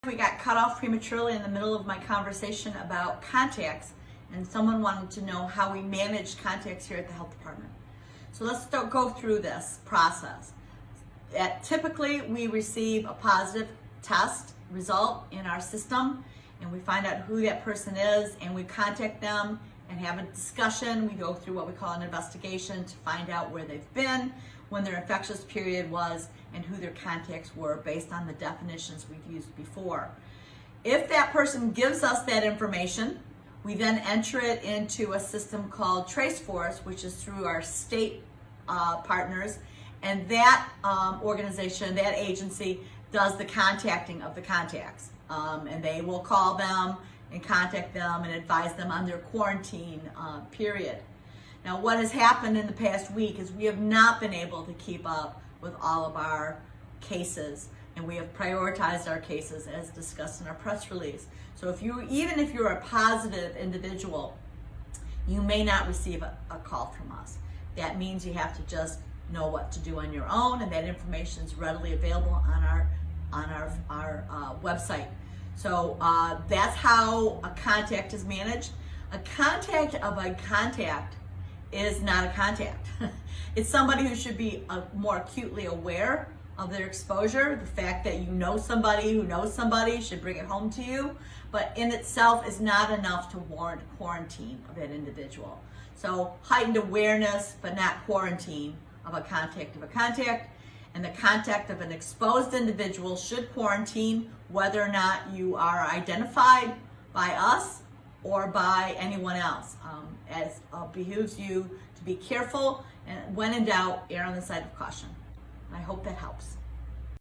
We got cut off prematurely in the middle of my conversation about contacts, and someone wanted to know how we manage contacts here at the health department. So let's go through this process. Typically, we receive a positive test result in our system, and we find out who that person is, and we contact them and have a discussion. We go through what we call an investigation to find out where they've been, when their infectious period was, and who their contacts were based on the definitions we've used before. If that person gives us that information, we then enter it into a system called TraceForce, which is through our state partners, and that organization, that agency, does the contacting of the contacts. And they will call them and contact them and advise them on their quarantine period. Now, what has happened in the past week is we have not been able to keep up with all of our cases, and we have prioritized our cases as discussed in our press release. So even if you're a positive individual, you may not receive a call from us. That means you have to just know what to do on your own, and that information is readily available on our website. So that's how a contact is managed. A contact of a contact is not a contact. It's somebody who should be more acutely aware of their exposure. The fact that you know somebody who knows somebody should bring it home to you, but in itself is not enough to warrant quarantine of that individual. So heightened awareness, but not quarantine of a contact, and the contact of an exposed individual should quarantine whether or not you are identified by us or by anyone else, as behooves you to be careful, and when in doubt, err on the side of caution. I hope that helps.